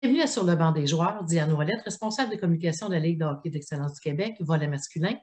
Bienvenue Sur le banc des joueurs, Diane Ouellette, responsable de communication de la Ligue de hockey d'excellence du Québec, volet masculin.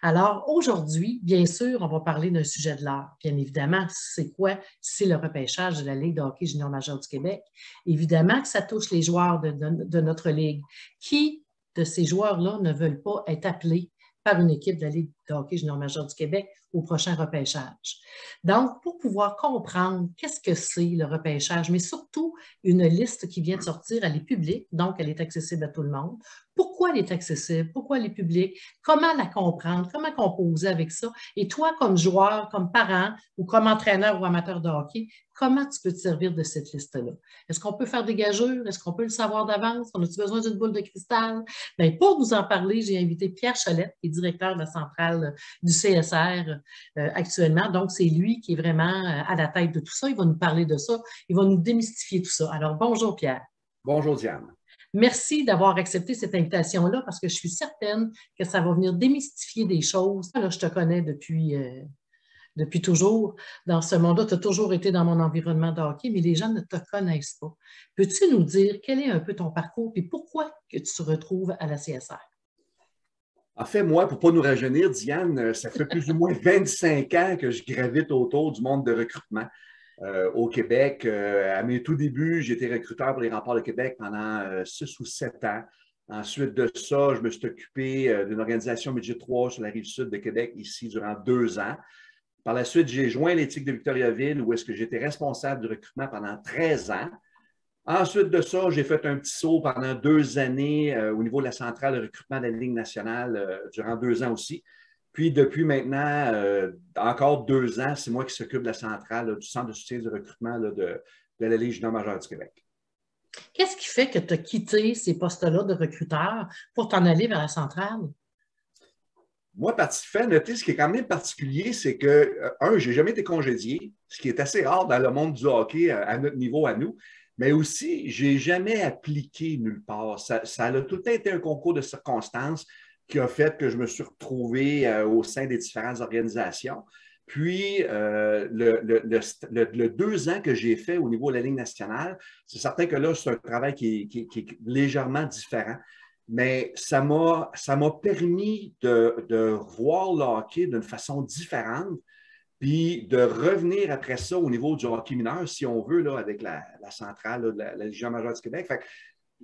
Alors, aujourd'hui, bien sûr, on va parler d'un sujet de l'art. Bien évidemment, c'est quoi? C'est le repêchage de la Ligue de hockey junior majeur du Québec. Évidemment que ça touche les joueurs de notre Ligue. Qui de ces joueurs-là ne veulent pas être appelés par une équipe de la Ligue de hockey junior majeur du Québec au prochain repêchage? Donc, pour pouvoir comprendre qu'est-ce que c'est le repêchage, mais surtout une liste qui vient de sortir, elle est publique, donc elle est accessible à tout le monde. Pourquoi elle est accessible? Pourquoi elle est publique? Comment la comprendre? Comment composer avec ça? Et toi, comme joueur, comme parent ou comme entraîneur ou amateur de hockey, comment tu peux te servir de cette liste-là? Est-ce qu'on peut faire des gageures? Est-ce qu'on peut le savoir d'avance? On a-tu besoin d'une boule de cristal? Bien, pour nous en parler, j'ai invité Pierre Chalette, qui est directeur de la centrale du CSR actuellement. Donc, c'est lui qui est vraiment à la tête de tout ça. Il va nous parler de ça. Il va nous démystifier tout ça. Alors, bonjour Pierre. Bonjour Diane. Merci d'avoir accepté cette invitation-là parce que je suis certaine que ça va venir démystifier des choses. Là, je te connais depuis toujours dans ce monde-là. Tu as toujours été dans mon environnement de hockey, mais les gens ne te connaissent pas. Peux-tu nous dire quel est un peu ton parcours et pourquoi que tu te retrouves à la CSR? En fait, moi, pour ne pas nous rajeunir, Diane, ça fait plus ou moins 25 ans que je gravite autour du monde de recrutement au Québec. À mes tout débuts, j'étais recruteur pour les Remparts de Québec pendant 6 ou 7 ans. Ensuite de ça, je me suis occupé d'une organisation Midget 3 sur la rive sud de Québec, ici, durant 2 ans. Par la suite, j'ai joint l'Éthique de Victoriaville, où est-ce que j'étais responsable du recrutement pendant 13 ans. Ensuite de ça, j'ai fait un petit saut pendant 2 années au niveau de la centrale de recrutement de la Ligue nationale durant 2 ans aussi. Puis depuis maintenant, encore 2 ans, c'est moi qui s'occupe de la centrale du centre de soutien du recrutement de la Ligue junior majeure du Québec. Qu'est-ce qui fait que tu as quitté ces postes-là de recruteur pour t'en aller vers la centrale? Moi, fait noter, ce qui est quand même particulier, c'est que, je n'ai jamais été congédié, ce qui est assez rare dans le monde du hockey à notre niveau à nous. Mais aussi, je n'ai jamais appliqué nulle part. Ça a tout le temps été un concours de circonstances qui a fait que je me suis retrouvé au sein des différentes organisations. Puis, le 2 ans que j'ai fait au niveau de la Ligue nationale, c'est certain que là, c'est un travail qui est légèrement différent. Mais ça m'a permis de voir le hockey d'une façon différente, puis de revenir après ça au niveau du hockey mineur, si on veut, là, avec la centrale là, de la Légion majeure du Québec. Fait que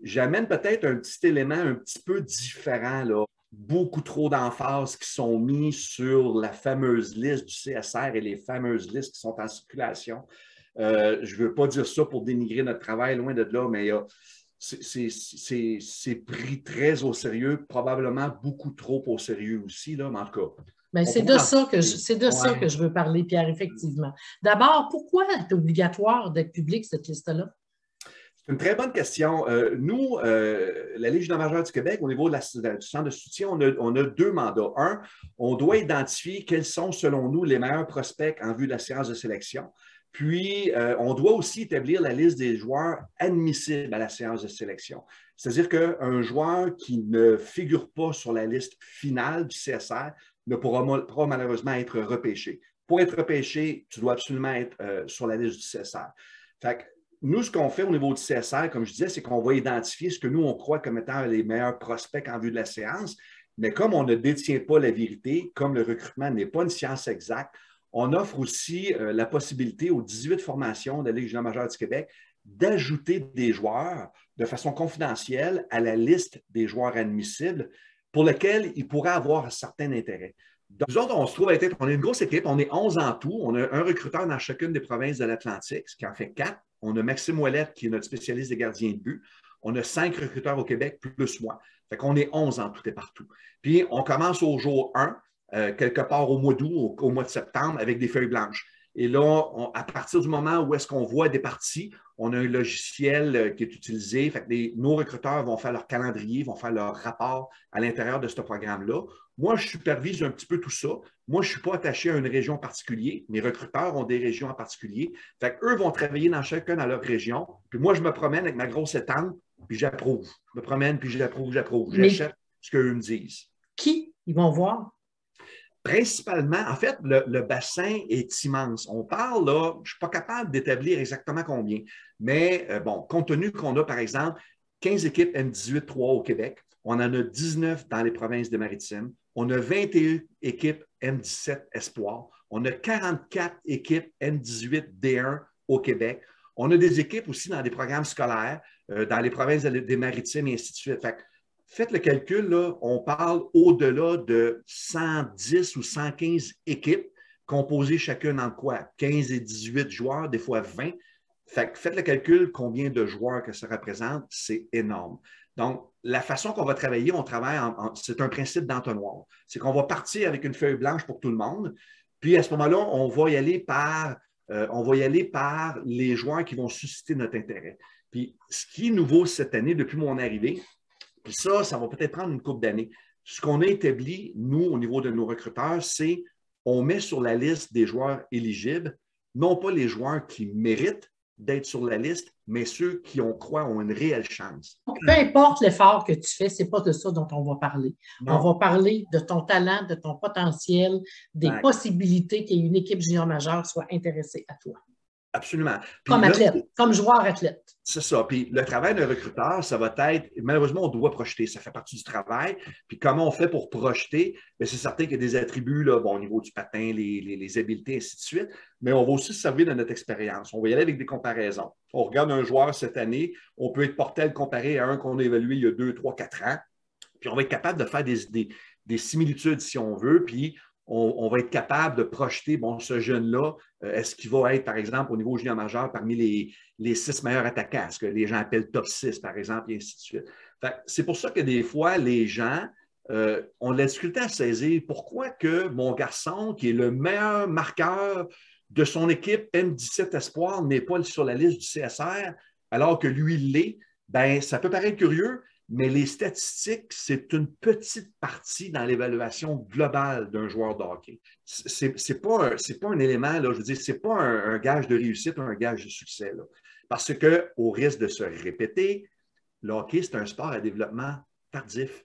j'amène peut-être un petit élément un petit peu différent, là. Beaucoup trop d'emphase qui sont mis sur la fameuse liste du CSR et les fameuses listes qui sont en circulation. Je ne veux pas dire ça pour dénigrer notre travail, loin de là, mais c'est pris très au sérieux, probablement beaucoup trop au sérieux aussi, là, mais en tout cas. Bien, c'est de ça que je veux parler, Pierre, effectivement. D'abord, pourquoi c'est obligatoire d'être public, cette liste-là? C'est une très bonne question. Nous, la Ligue junior majeure du Québec, au niveau du centre de soutien, on a 2 mandats. Un, on doit identifier quels sont, selon nous, les meilleurs prospects en vue de la séance de sélection. Puis, on doit aussi établir la liste des joueurs admissibles à la séance de sélection. C'est-à-dire qu'un joueur qui ne figure pas sur la liste finale du CSR ne pourra malheureusement être repêché. Pour être repêché, tu dois absolument être sur la liste du CSR. Fait que, nous, ce qu'on fait au niveau du CSR, comme je disais, c'est qu'on va identifier ce que nous, on croit comme étant les meilleurs prospects en vue de la séance. Mais comme on ne détient pas la vérité, comme le recrutement n'est pas une science exacte, on offre aussi la possibilité aux 18 formations de la Ligue junior majeure du Québec d'ajouter des joueurs de façon confidentielle à la liste des joueurs admissibles pour lesquels ils pourraient avoir un certain intérêt. Donc, nous autres, on se trouve on est une grosse équipe, on est 11 en tout. On a un recruteur dans chacune des provinces de l'Atlantique, ce qui en fait 4. On a Maxime Ouellette, qui est notre spécialiste des gardiens de but. On a 5 recruteurs au Québec, plus moi. Fait qu'on est 11 en tout et partout. Puis, on commence au jour 1, quelque part au mois d'août, au mois de septembre, avec des feuilles blanches. Et là, à partir du moment où est-ce qu'on voit des parties, on a un logiciel qui est utilisé. Fait que nos recruteurs vont faire leur calendrier, vont faire leur rapport à l'intérieur de ce programme-là. Moi, je supervise un petit peu tout ça. Moi, je ne suis pas attaché à une région particulière. Mes recruteurs ont des régions en particulier. Fait qu'eux vont travailler dans chacun dans leur région. Puis moi, je me promène avec ma grosse étampe, puis j'approuve. Je me promène, puis j'approuve. J'achète ce qu'eux me disent. Qui ils vont voir? Principalement, en fait, le bassin est immense. On parle, là, je ne suis pas capable d'établir exactement combien, mais bon, compte tenu qu'on a, par exemple, 15 équipes M18-3 au Québec. On en a 19 dans les provinces des Maritimes. On a 21 équipes M17 Espoir. On a 44 équipes M18-D1 au Québec. On a des équipes aussi dans des programmes scolaires, dans les provinces des Maritimes et ainsi de suite. Fait, faites le calcul, là, on parle au-delà de 110 ou 115 équipes composées chacune en quoi? 15 et 18 joueurs, des fois 20. Fait que faites le calcul, combien de joueurs que ça représente, c'est énorme. Donc, la façon qu'on va travailler, on travaille c'est un principe d'entonnoir. C'est qu'on va partir avec une feuille blanche pour tout le monde, puis à ce moment-là, on va y aller par les joueurs qui vont susciter notre intérêt. Puis, ce qui est nouveau cette année, depuis mon arrivée, puis ça va peut-être prendre une couple d'années. Ce qu'on a établi, nous, au niveau de nos recruteurs, c'est on met sur la liste des joueurs éligibles, non pas les joueurs qui méritent d'être sur la liste, mais ceux qui, on croit, ont une réelle chance. Peu importe l'effort que tu fais, ce n'est pas de ça dont on va parler. Non. On va parler de ton talent, de ton potentiel, des possibilités qu'une équipe junior majeure soit intéressée à toi. Absolument. Puis comme athlète, comme joueur athlète. C'est ça. Puis le travail d'un recruteur, ça va être, malheureusement, on doit projeter. Ça fait partie du travail. Puis comment on fait pour projeter? Bien, c'est certain qu'il y a des attributs là, bon, au niveau du patin, les habiletés, ainsi de suite. Mais on va aussi se servir de notre expérience. On va y aller avec des comparaisons. On regarde un joueur cette année, on peut être porté à le comparer à un qu'on a évalué il y a 2, 3, 4 ans. Puis on va être capable de faire des similitudes si on veut. Puis on va être capable de projeter, bon, ce jeune-là, est-ce qu'il va être, par exemple, au niveau junior majeur, parmi les 6 meilleurs attaquants, ce que les gens appellent top 6, par exemple, et ainsi de suite. C'est pour ça que des fois, les gens ont de la difficulté à saisir pourquoi que mon garçon, qui est le meilleur marqueur de son équipe M17 Espoir, n'est pas sur la liste du CSR, alors que lui, il l'est. Bien, ça peut paraître curieux, mais les statistiques, c'est une petite partie dans l'évaluation globale d'un joueur de hockey. C'est pas un élément, là, je veux dire, c'est pas un gage de réussite ou un gage de succès. Là. Parce qu'au risque de se répéter, le hockey, c'est un sport à développement tardif.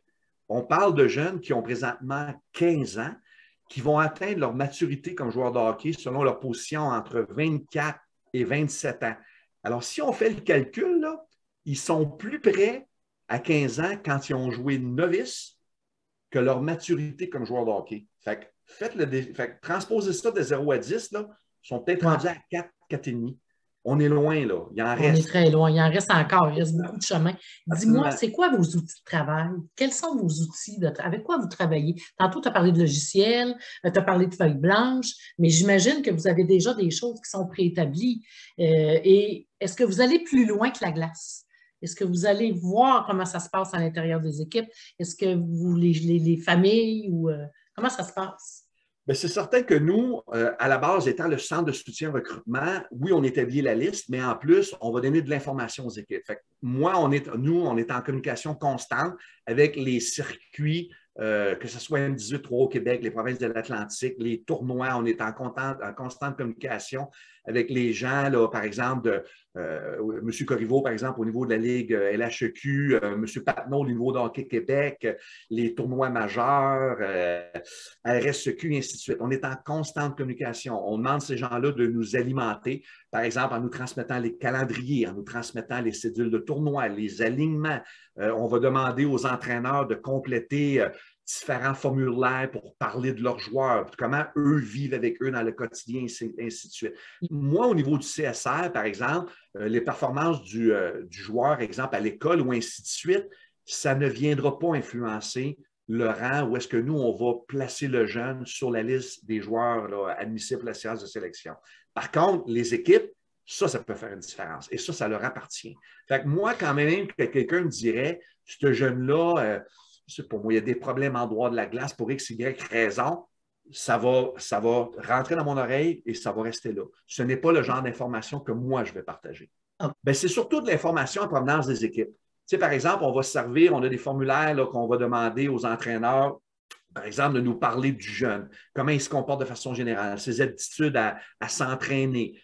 On parle de jeunes qui ont présentement 15 ans, qui vont atteindre leur maturité comme joueurs de hockey selon leur position entre 24 et 27 ans. Alors, si on fait le calcul, là, ils sont plus près à 15 ans quand ils ont joué novice que leur maturité comme joueur de hockey. Fait que transposer ça de 0 à 10, là, ils sont peut-être rendus à 4, 4,5. On est loin, là. Il en reste. On est très loin. Il en reste encore. Il reste beaucoup de chemin. Dis-moi, c'est quoi vos outils de travail? Quels sont vos outils? Avec quoi vous travaillez? Tantôt, tu as parlé de logiciels, tu as parlé de feuilles blanches, mais j'imagine que vous avez déjà des choses qui sont préétablies. Et est-ce que vous allez plus loin que la glace? Est-ce que vous allez voir comment ça se passe à l'intérieur des équipes? Est-ce que vous, les familles, ou comment ça se passe? Bien, c'est certain que nous, à la base, étant le centre de soutien recrutement, oui, on établit la liste, mais en plus, on va donner de l'information aux équipes. Fait que moi, on est en communication constante avec les circuits, que ce soit M18-3 au Québec, les provinces de l'Atlantique, les tournois, on est en constante communication avec les gens, là, par exemple, M. Corriveau, par exemple, au niveau de la Ligue LHEQ, M. Patnaud au niveau de Hockey Québec, les tournois majeurs, RSEQ, et ainsi de suite. On est en constante communication. On demande à ces gens-là de nous alimenter, par exemple, en nous transmettant les calendriers, en nous transmettant les cédules de tournois, les alignements. On va demander aux entraîneurs de compléter différents formulaires pour parler de leurs joueurs, comment eux vivent avec eux dans le quotidien, et ainsi de suite. Moi, au niveau du CSR, par exemple, les performances du joueur, exemple, à l'école ou ainsi de suite, ça ne viendra pas influencer le rang où est-ce que nous, on va placer le jeune sur la liste des joueurs là, admissibles à la séance de sélection. Par contre, les équipes, ça peut faire une différence. Et ça leur appartient. Fait que moi, quand même, que quelqu'un me dirait, ce jeune-là, pour moi, il y a des problèmes en droit de la glace pour X, Y raison, ça va rentrer dans mon oreille et ça va rester là. Ce n'est pas le genre d'information que moi, je vais partager. Bien, c'est surtout de l'information en provenance des équipes. Tu sais, par exemple, on va se servir, on a des formulaires qu'on va demander aux entraîneurs, par exemple, de nous parler du jeune, comment il se comporte de façon générale, ses aptitudes à s'entraîner,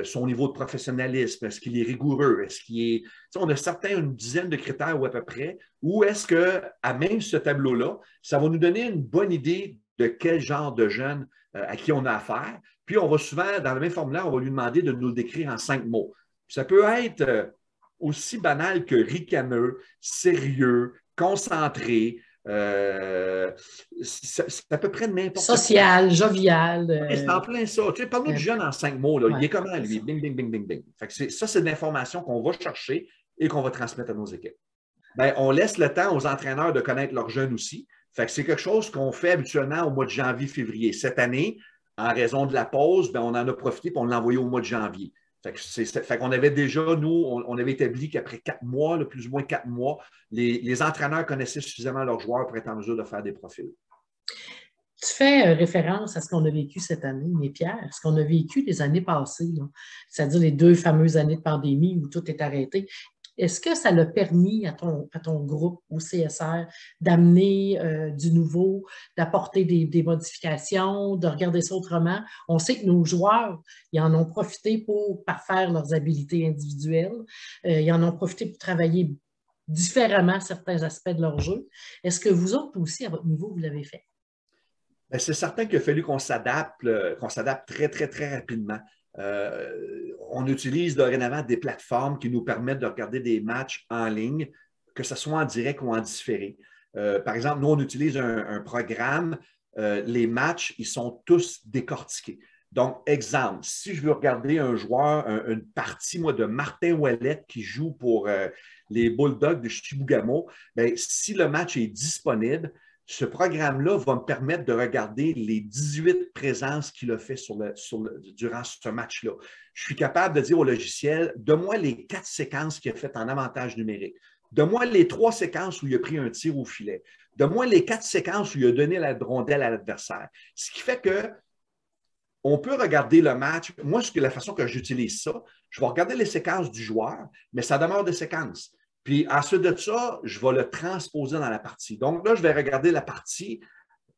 son niveau de professionnalisme, est-ce qu'il est rigoureux, est-ce qu'il est... On a une dizaine de critères ou à peu près, ou est-ce qu'à même ce tableau-là, ça va nous donner une bonne idée de quel genre de jeune à qui on a affaire. Puis on va souvent, dans le même formulaire, on va lui demander de nous le décrire en 5 mots. Puis ça peut être aussi banal que ricaneux, sérieux, concentré. C'est à peu près n'importe quoi. Social, jovial. C'est en plein ça. Tu sais, parle-nous du jeune en 5 mots. Là. Ouais, Il est comment, lui? Bing, bing, bing, bing, bing. Fait que ça, c'est de l'information qu'on va chercher et qu'on va transmettre à nos équipes. Bien, on laisse le temps aux entraîneurs de connaître leurs jeunes aussi. Fait que c'est quelque chose qu'on fait habituellement au mois de janvier, février. Cette année, en raison de la pause, bien, on en a profité et on l'a envoyé au mois de janvier. Fait qu'on avait déjà, nous, on avait établi qu'après 4 mois, là, plus ou moins 4 mois, les entraîneurs connaissaient suffisamment leurs joueurs pour être en mesure de faire des profils. Tu fais référence à ce qu'on a vécu cette année, mais Pierre, ce qu'on a vécu les années passées, c'est-à-dire les 2 fameuses années de pandémie où tout est arrêté. Est-ce que ça l'a permis à ton groupe, au CSR, d'amener du nouveau, d'apporter des modifications, de regarder ça autrement? On sait que nos joueurs, ils en ont profité pour parfaire leurs habiletés individuelles. Ils en ont profité pour travailler différemment certains aspects de leur jeu. Est-ce que vous autres aussi, à votre niveau, vous l'avez fait? Bien, c'est certain qu'il a fallu qu'on s'adapte très, très, très rapidement. On utilise dorénavant des plateformes qui nous permettent de regarder des matchs en ligne, que ce soit en direct ou en différé. Par exemple, nous, on utilise un programme. Les matchs, ils sont tous décortiqués. Donc, exemple, si je veux regarder un joueur, une partie, moi, de Martin Ouellet qui joue pour les Bulldogs de Chibougamau, bien, si le match est disponible, ce programme-là va me permettre de regarder les 18 présences qu'il a fait durant ce match-là. Je suis capable de dire au logiciel, donne-moi les 4 séquences qu'il a faites en avantage numérique. Donne-moi les 3 séquences où il a pris un tir au filet. Donne-moi les 4 séquences où il a donné la rondelle à l'adversaire. Ce qui fait qu'on peut regarder le match. Moi, la façon que j'utilise ça, je vais regarder les séquences du joueur, mais ça demeure des séquences. Puis ensuite de ça, je vais le transposer dans la partie. Donc là, je vais regarder la partie,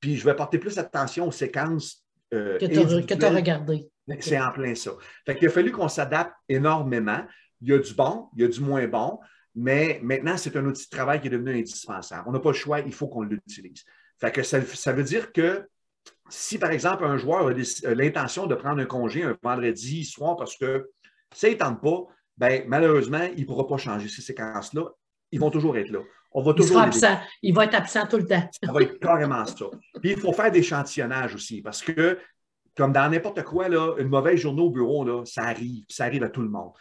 puis je vais porter plus attention aux séquences que tu as regardé. C'est en plein ça. Fait qu'il a fallu qu'on s'adapte énormément. Il y a du bon, il y a du moins bon, mais maintenant, c'est un outil de travail qui est devenu indispensable. On n'a pas le choix, il faut qu'on l'utilise. Fait que ça veut dire que si, par exemple, un joueur a l'intention de prendre un congé un vendredi soir parce que ça ne tente pas, ben, malheureusement, il ne pourra pas changer ces séquences-là. Ils vont toujours être là. On va toujours absent. Il va être absent tout le temps. Ça va être carrément ça. Puis, il faut faire des échantillonnages aussi parce que, comme dans n'importe quoi, là, une mauvaise journée au bureau, là, ça arrive à tout le monde.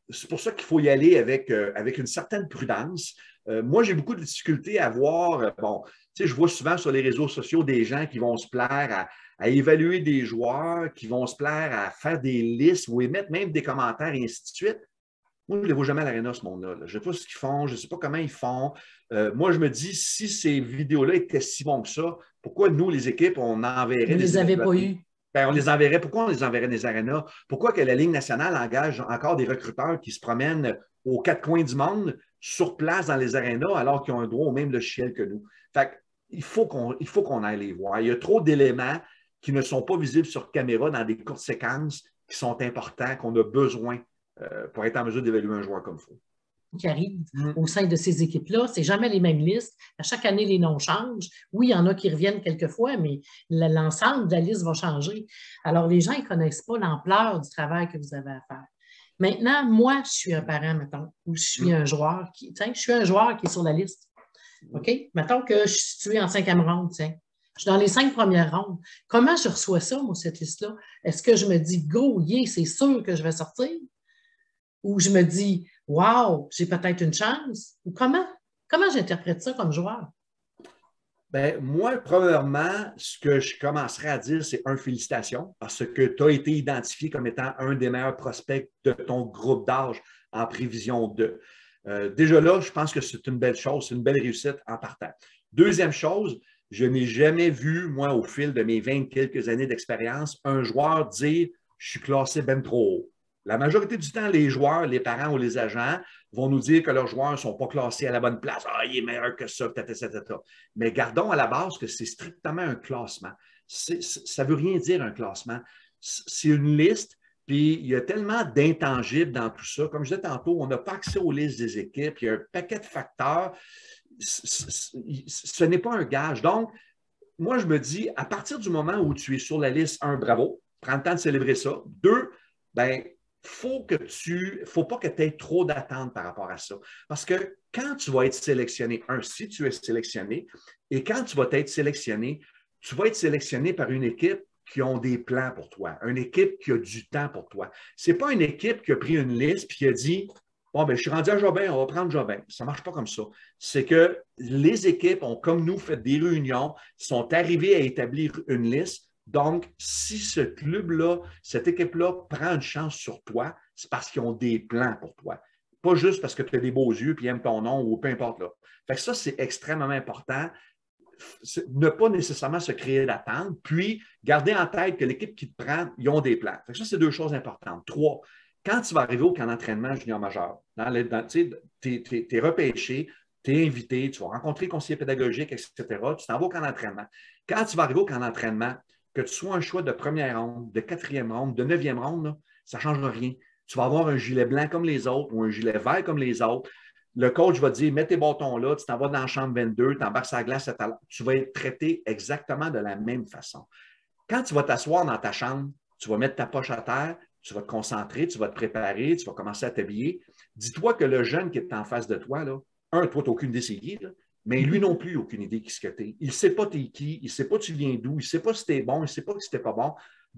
C'est pour ça qu'il faut y aller avec une certaine prudence. Moi, j'ai beaucoup de difficultés à voir, je vois souvent sur les réseaux sociaux des gens qui vont se plaire à évaluer des joueurs, qui vont se plaire à faire des listes ou émettre même des commentaires et ainsi de suite. Moi, je ne les vois jamais à l'aréna, ce monde-là. Je ne sais pas ce qu'ils font, je ne sais pas comment ils font. Moi, je me dis, si ces vidéos-là étaient si bons que ça, pourquoi nous, les équipes, on enverrait Vous ne les avez pas eus. Ben, on les enverrait. Pourquoi on les enverrait dans les arénas? Pourquoi que la Ligue nationale engage encore des recruteurs qui se promènent aux 4 coins du monde, sur place dans les arénas, alors qu'ils ont un droit au même logiciel que nous? Fait il faut qu'on aille les voir. Il y a trop d'éléments qui ne sont pas visibles sur caméra dans des courtes séquences qui sont importants, qu'on a besoin pour être en mesure d'évaluer un joueur comme il faut. Qui arrivent au sein de ces équipes-là. Ce n'est jamais les mêmes listes. À chaque année, les noms changent. Oui, il y en a qui reviennent quelquefois, mais l'ensemble de la liste va changer. Alors, les gens ne connaissent pas l'ampleur du travail que vous avez à faire. Maintenant, moi, je suis un parent, mettons, ou je suis un joueur qui est sur la liste. OK? Mettons que je suis situé en 5e ronde, tiens. Je suis dans les 5 premières rondes. Comment je reçois ça, moi, cette liste-là? Est-ce que je me dis, go, yeah, c'est sûr que je vais sortir? Ou je me dis, wow, j'ai peut-être une chance? Ou comment j'interprète ça comme joueur? Bien, moi, premièrement, ce que je commencerai à dire, c'est félicitations, parce que tu as été identifié comme étant un des meilleurs prospects de ton groupe d'âge en prévision de. Déjà là, je pense que c'est une belle chose, c'est une belle réussite en partant. Deuxième chose, je n'ai jamais vu, moi, au fil de mes 20 quelques années d'expérience, un joueur dire « je suis classé ben trop haut ». La majorité du temps, les joueurs, les parents ou les agents vont nous dire que leurs joueurs ne sont pas classés à la bonne place. Ah, il est meilleur que ça, etc. Mais gardons à la base que c'est strictement un classement. Ça ne veut rien dire un classement. C'est une liste, puis il y a tellement d'intangibles dans tout ça. Comme je disais tantôt, on n'a pas accès aux listes des équipes. Il y a un paquet de facteurs. Ce n'est pas un gage. Donc, moi, je me dis, à partir du moment où tu es sur la liste, 1, bravo, prends le temps de célébrer ça. 2, bien, faut pas que tu aies trop d'attentes par rapport à ça. Parce que quand tu vas être sélectionné, si tu es sélectionné, et quand tu vas être sélectionné, tu vas être sélectionné par une équipe qui ont des plans pour toi, une équipe qui a du temps pour toi. Ce n'est pas une équipe qui a pris une liste et qui a dit bon, ben, je suis rendu à Jobin, on va prendre Jobin. Ça ne marche pas comme ça. C'est que les équipes ont, comme nous, fait des réunions, sont arrivées à établir une liste. Donc, si ce club-là, cette équipe-là prend une chance sur toi, c'est parce qu'ils ont des plans pour toi. Pas juste parce que tu as des beaux yeux et aiment ton nom ou peu importe là. Fait que ça, c'est extrêmement important. Ne pas nécessairement se créer d'attente, puis garder en tête que l'équipe qui te prend, ils ont des plans. Fait que ça, c'est deux choses importantes. 3, quand tu vas arriver au camp d'entraînement junior majeur, tu es repêché, tu es invité, tu vas rencontrer le conseiller pédagogique, etc. Tu t'en vas au camp d'entraînement. Quand tu vas arriver au camp d'entraînement, que tu sois un choix de première ronde, de quatrième ronde, de neuvième ronde, là, ça ne change rien. Tu vas avoir un gilet blanc comme les autres ou un gilet vert comme les autres. Le coach va te dire, mets tes bâtons là, tu t'en vas dans la chambre 22, tu embarques sur la glace, tu vas être traité exactement de la même façon. Quand tu vas t'asseoir dans ta chambre, tu vas mettre ta poche à terre, tu vas te concentrer, tu vas te préparer, tu vas commencer à t'habiller. Dis-toi que le jeune qui est en face de toi, là, toi, tu n'as aucune idée c'est qui, là, mais lui non plus, aucune idée qui ce que t'es. Il ne sait pas t'es qui, il ne sait pas tu viens d'où, il ne sait pas si t'es bon, il ne sait pas si t'es pas bon.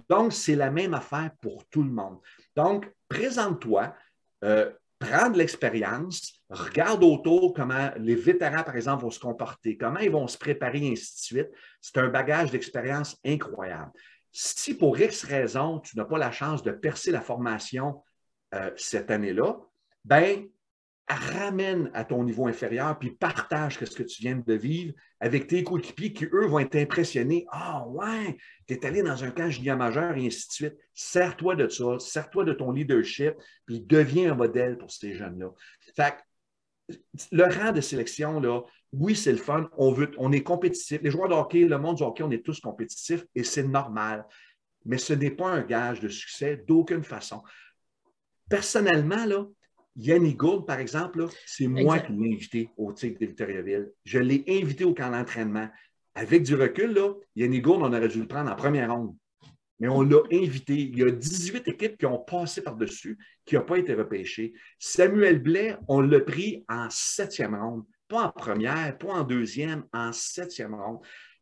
Donc, c'est la même affaire pour tout le monde. Donc, présente-toi, prends de l'expérience, regarde autour comment les vétérans, par exemple, vont se comporter, comment ils vont se préparer, et ainsi de suite. C'est un bagage d'expérience incroyable. Si pour X raison, tu n'as pas la chance de percer la formation cette année-là, bien, ramène à ton niveau inférieur puis partage ce que tu viens de vivre avec tes coéquipiers qui, eux, vont être impressionnés. Ah, ouais, tu es allé dans un camp junior majeur et ainsi de suite. Sers-toi de ça, sers-toi de ton leadership puis deviens un modèle pour ces jeunes-là. Fait que le rang de sélection, là, oui, c'est le fun. On est compétitif. Les joueurs de hockey, le monde du hockey, on est tous compétitifs et c'est normal. Mais ce n'est pas un gage de succès d'aucune façon. Personnellement, là, Yannick Gourde, par exemple, c'est moi qui l'ai invité au Tigre de Victoriaville. Je l'ai invité au camp d'entraînement. Avec du recul, là, Yannick Gourde, on aurait dû le prendre en première ronde. Mais on l'a invité. Il y a 18 équipes qui ont passé par-dessus, qui n'ont pas été repêchées. Samuel Blais, on l'a pris en 7e ronde. Pas en première, pas en deuxième, en 7e ronde.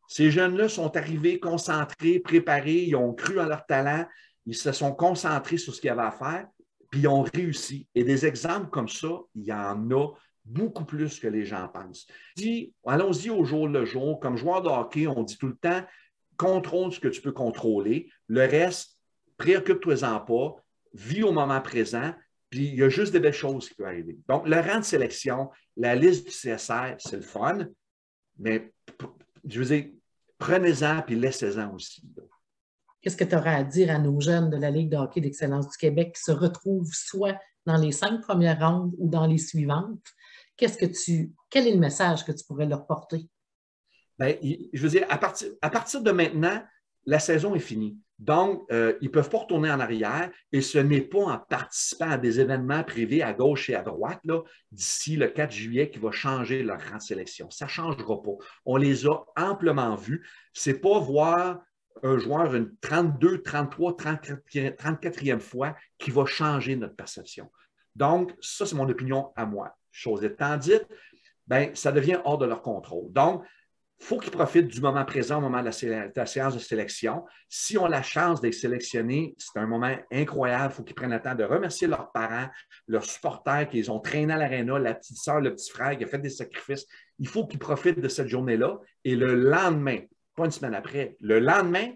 Ces jeunes-là sont arrivés concentrés, préparés, ils ont cru en leur talent, ils se sont concentrés sur ce qu'il y avait à faire. Puis ils ont réussi. Et des exemples comme ça, il y en a beaucoup plus que les gens pensent. Allons-y au jour le jour. Comme joueur de hockey, on dit tout le temps, contrôle ce que tu peux contrôler. Le reste, préoccupe-toi-en pas, vis au moment présent, puis il y a juste des belles choses qui peuvent arriver. Donc, le rang de sélection, la liste du CSR, c'est le fun, mais je veux dire, prenez-en puis laissez-en aussi. Qu'est-ce que tu auras à dire à nos jeunes de la Ligue de hockey d'excellence du Québec qui se retrouvent soit dans les 5 premières rondes ou dans les suivantes? Quel est le message que tu pourrais leur porter? Bien, je veux dire, à partir de maintenant, la saison est finie. Donc, ils ne peuvent pas retourner en arrière et ce n'est pas en participant à des événements privés à gauche et à droite d'ici le 4 juillet qui va changer leur rang de sélection. Ça ne changera pas. On les a amplement vus. Ce n'est pas voir un joueur une 32, 33, 34e fois qui va changer notre perception. Donc, ça, c'est mon opinion à moi. Chose étant dite, bien, ça devient hors de leur contrôle. Donc, il faut qu'ils profitent du moment présent au moment de la séance de sélection. Si on a la chance d'être sélectionnés, c'est un moment incroyable. Il faut qu'ils prennent le temps de remercier leurs parents, leurs supporters qu'ils ont traîné à l'aréna, la petite sœur, le petit frère qui a fait des sacrifices. Il faut qu'ils profitent de cette journée-là. Et le lendemain, pas une semaine après, le lendemain,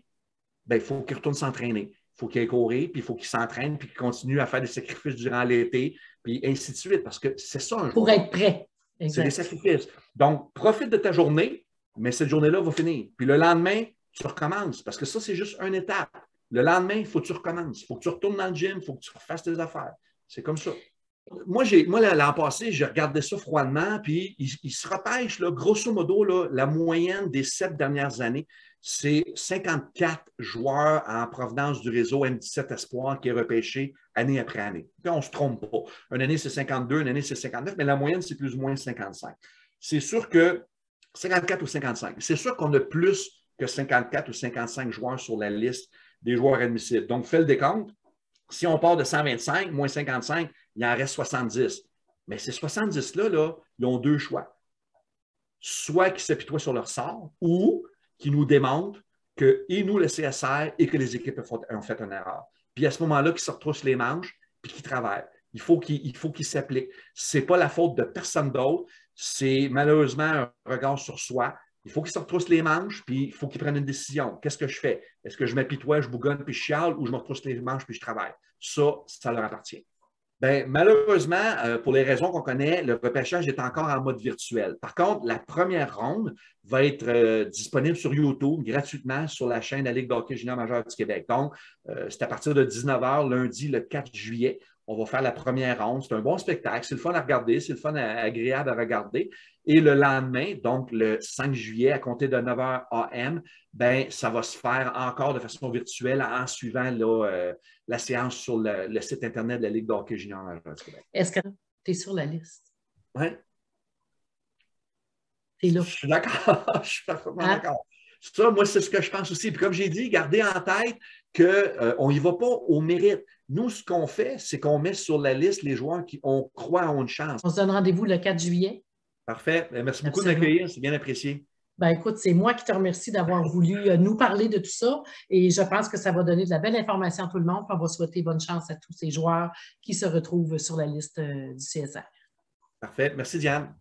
bien, il faut qu'ils retournent s'entraîner. Il faut qu'ils aillent courir, puis il faut qu'ils s'entraînent, puis qu'ils continuent à faire des sacrifices durant l'été, puis ainsi de suite, parce que c'est ça un jour. Pour être prêt. C'est des sacrifices. Donc, profite de ta journée, mais cette journée-là va finir. Puis le lendemain, tu recommences, parce que ça, c'est juste une étape. Le lendemain, il faut que tu recommences. Il faut que tu retournes dans le gym, il faut que tu refasses tes affaires. C'est comme ça. Moi, l'an passé, j'ai regardé ça froidement, puis il se repêche, là, grosso modo, là, la moyenne des 7 dernières années, c'est 54 joueurs en provenance du réseau M17 Espoir qui est repêché année après année. Puis on ne se trompe pas. Une année, c'est 52, une année, c'est 59, mais la moyenne, c'est plus ou moins 55. C'est sûr que 54 ou 55. C'est sûr qu'on a plus que 54 ou 55 joueurs sur la liste des joueurs admissibles. Donc, fais le décompte. Si on part de 125, moins 55, il en reste 70. Mais ces 70-là, là, ils ont deux choix. Soit qu'ils s'apitoient sur leur sort ou qu'ils nous démontrent que, et nous, le CSR, et que les équipes ont fait une erreur. Puis à ce moment-là, qu'ils se retroussent les manches puis qu'ils travaillent. Il faut qu'ils s'appliquent. Ce n'est pas la faute de personne d'autre. C'est malheureusement un regard sur soi. Il faut qu'ils se retroussent les manches, puis il faut qu'ils prennent une décision. Qu'est-ce que je fais? Est-ce que je m'apitoie, je bougonne, puis je chiale, ou je me retrousse les manches, puis je travaille? Ça leur appartient. Bien, malheureusement, pour les raisons qu'on connaît, le repêchage est encore en mode virtuel. Par contre, la première ronde va être disponible sur YouTube gratuitement sur la chaîne de la Ligue de hockey junior majeure du Québec. Donc, c'est à partir de 19 h lundi, le 4 juillet. On va faire la première ronde. C'est un bon spectacle. C'est le fun à regarder. C'est le fun agréable à regarder. Et le lendemain, donc le 5 juillet, à compter de 9 h AM, ben, ça va se faire encore de façon virtuelle en suivant là, la séance sur le site Internet de la Ligue de hockey junior majeure du Québec. Est-ce que tu es sur la liste? Oui. Tu es là. Je suis d'accord. Je suis parfaitement d'accord. Ça, moi, c'est ce que je pense aussi. Puis comme j'ai dit, gardez en tête qu'on n'y va pas au mérite. Nous, ce qu'on fait, c'est qu'on met sur la liste les joueurs qui on croit ont une chance. On se donne rendez-vous le 4 juillet. Parfait. Merci beaucoup de m'accueillir. C'est bien apprécié. Ben, écoute, c'est moi qui te remercie d'avoir voulu nous parler de tout ça et je pense que ça va donner de la belle information à tout le monde. On va souhaiter bonne chance à tous ces joueurs qui se retrouvent sur la liste du CSR. Parfait. Merci, Diane.